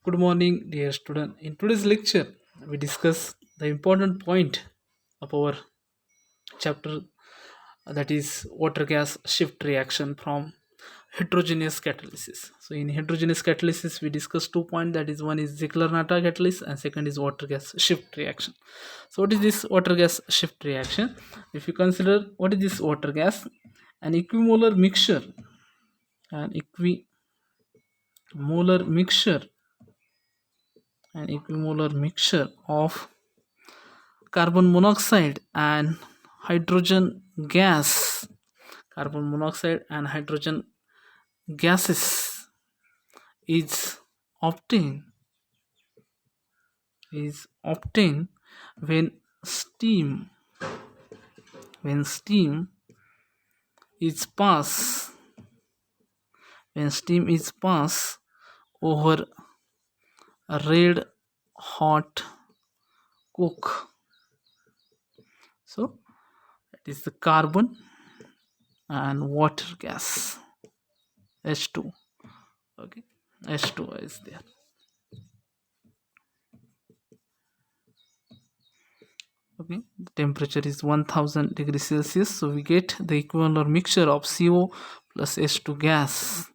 Good morning, dear student. In today's lecture, we discuss the important point of our chapter, that is water gas shift reaction from heterogeneous catalysis. So, in heterogeneous catalysis, we discuss 2 points, that is, one is Ziegler-Natta catalysis and second is water gas shift reaction. So, what is this water gas shift reaction? If you consider what is this water gas, an equimolar mixture, an equimolar mixture, an equimolar mixture of carbon monoxide and hydrogen gas, carbon monoxide and hydrogen gases is obtained is obtained when steam when steam is passed when steam is passed over a red hot coke. So that is the carbon and water gas, H2. Okay, H2 is there. Okay, the temperature is 1000 degrees Celsius, so we get the equivalent mixture of CO plus H2 gas,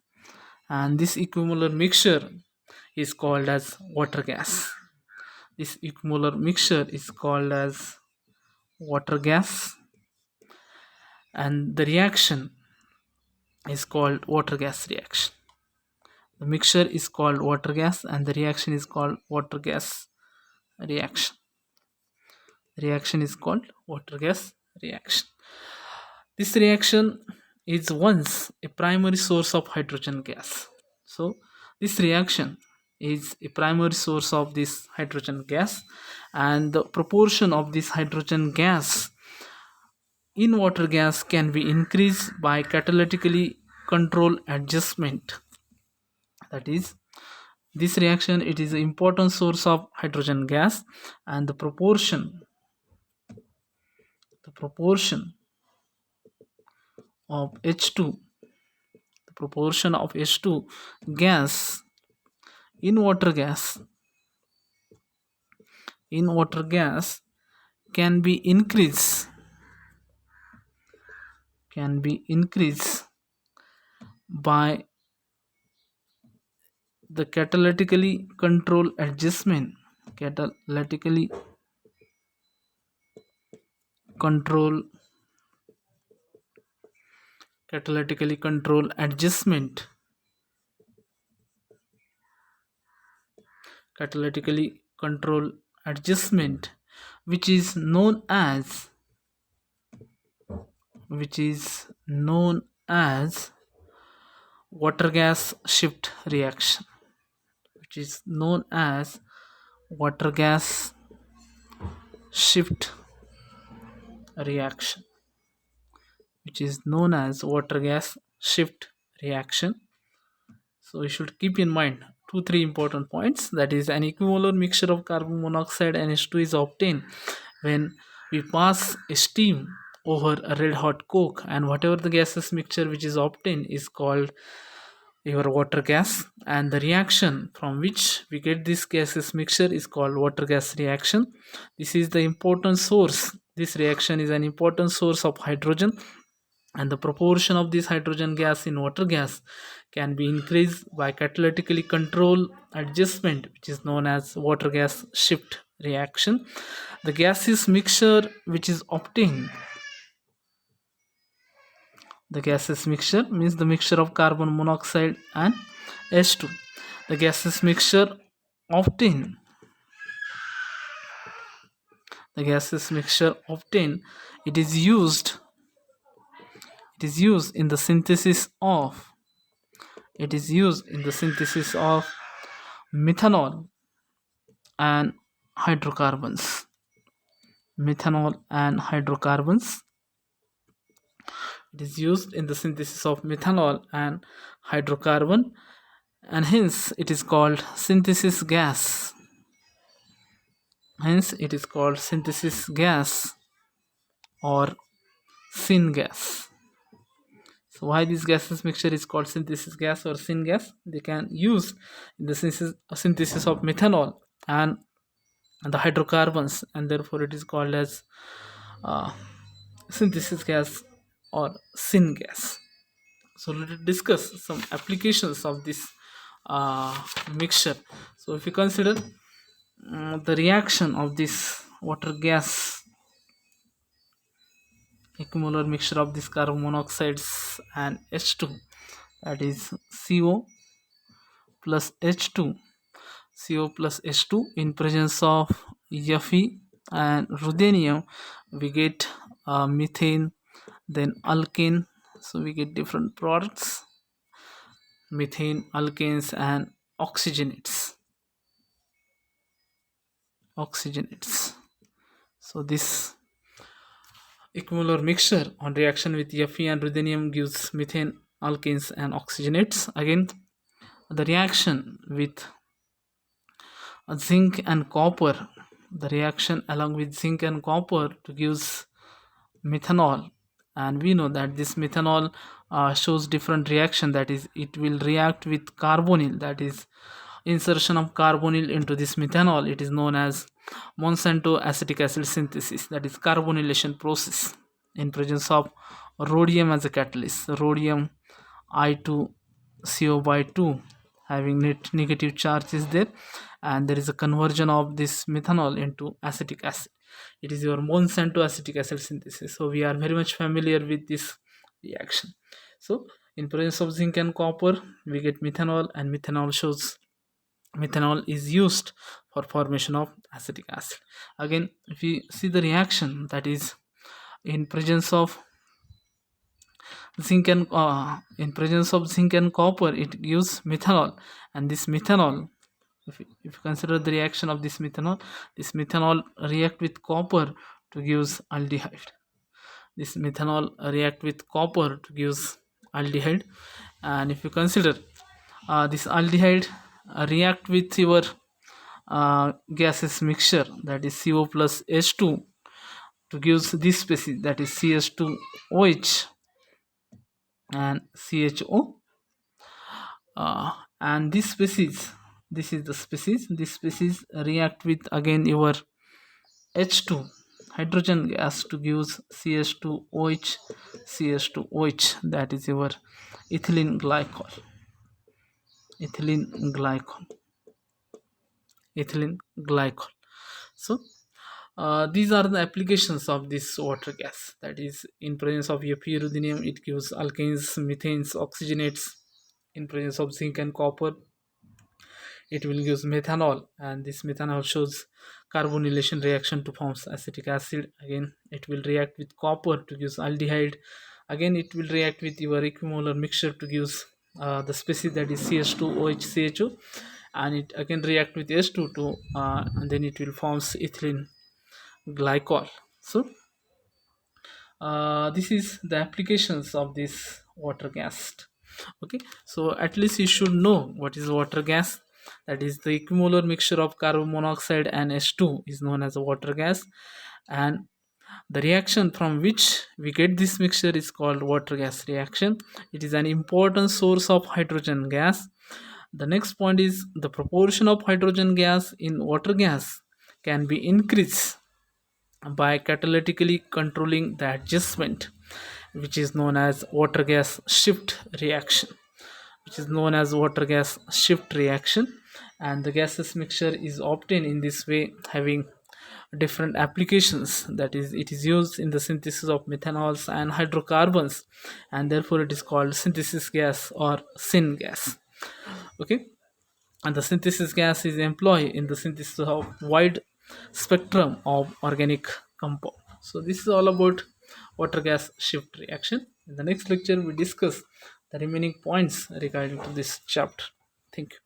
and this equivalent mixture is called as water gas. This equivalent mixture is called as water gas, and the reaction is called water gas reaction. The mixture is called water gas and the reaction is called water gas reaction. The reaction is called water gas reaction. This reaction is once a primary source of hydrogen gas. So this reaction is a primary source of this hydrogen gas, and the proportion of this hydrogen gas in water gas can be increased by catalytically control adjustment. That is, this reaction, it is an important source of hydrogen gas, and the proportion of H2 the proportion of H2 gas in water gas in water gas can be increased by the catalytically control adjustment catalytically control catalytically control adjustment catalytically control adjustment which is known as water gas shift reaction, which is known as water gas shift reaction, which is known as water gas shift reaction. So you should keep in mind two three important points, that is, an equivalent mixture of carbon monoxide and H2 is obtained when we pass a steam over a red hot coke, and whatever the gases mixture which is obtained is called your water gas, and the reaction from which we get this gases mixture is called water gas reaction. This reaction is an important source of hydrogen, and the proportion of this hydrogen gas in water gas can be increased by catalytically control adjustment, which is known as water gas shift reaction. The gases mixture which is obtained, the gases mixture means the mixture of carbon monoxide and H2. The gases mixture obtained, the gases mixture obtained, it is used in the synthesis of methanol and hydrocarbons. Methanol and hydrocarbons. It is used in the synthesis of methanol and hydrocarbon, and hence it is called synthesis gas. Hence it is called synthesis gas or syngas. So why this gaseous mixture is called synthesis gas or syngas? They can use in the synthesis of methanol and the hydrocarbons, and therefore it is called as uh, synthesis gas or syngas. So let us discuss some applications of this mixture. So if you consider the reaction of this water gas equimolar mixture of this carbon monoxides and H2, that is plus H2 CO plus H2 in presence of Fe and ruthenium, we get methane, then alkane. So we get different products: methane, alkanes, and oxygenates. So this equimolar mixture on reaction with Fe and ruthenium gives methane, alkanes, and oxygenates. Again, the reaction with zinc and copper, the reaction along with zinc and copper to gives methanol, and we know that this methanol shows different reaction, that is it will react with carbonyl, that is insertion of carbonyl into this methanol. It is known as Monsanto acetic acid synthesis, that is carbonylation process, in presence of rhodium as a catalyst. Rhodium I2CO by 2 having negative charge is there, and there is a conversion of this methanol into acetic acid. It is your Monsanto acetic acid synthesis. So we are very much familiar with this reaction. So in presence of zinc and copper, we get methanol, and methanol is used for formation of acetic acid. Again, if we see the reaction, that is in presence of in presence of zinc and copper, it gives methanol, and this methanol, if you consider the reaction of this methanol react with copper to gives aldehyde. This methanol react with copper to gives aldehyde, and if you consider this aldehyde react with your gases mixture, that is CO plus H2 to gives this species, that is CH2OH and CHO, and this species, this is the species, this species react with again your H2 hydrogen gas to gives CH2OH, that is your ethylene glycol. So these are the applications of this water gas, that is in presence of Fe ruthenium it gives alkanes, methanes, oxygenates. In presence of zinc and copper, it will give methanol, and this methanol shows carbonylation reaction to forms acetic acid. Again, it will react with copper to give aldehyde. Again, it will react with your equimolar mixture to give the species, that is CH2OH and it again react with S2 to and then it will forms ethylene glycol. So this is the applications of this water gas. Okay, so at least you should know what is water gas. That is the equimolar mixture of carbon monoxide and H2 is known as a water gas, and the reaction from which we get this mixture is called water gas reaction. It is an important source of hydrogen gas. The next point is the proportion of hydrogen gas in water gas can be increased by catalytically controlling the adjustment, which is known as water gas shift reaction, and the gaseous mixture is obtained in this way, having different applications. That is, it is used in the synthesis of methanols and hydrocarbons, and therefore it is called synthesis gas or syngas. Okay, and the synthesis gas is employed in the synthesis of wide spectrum of organic compound. So this is all about water gas shift reaction. In the next lecture we discuss the remaining points regarding to this chapter. Thank you.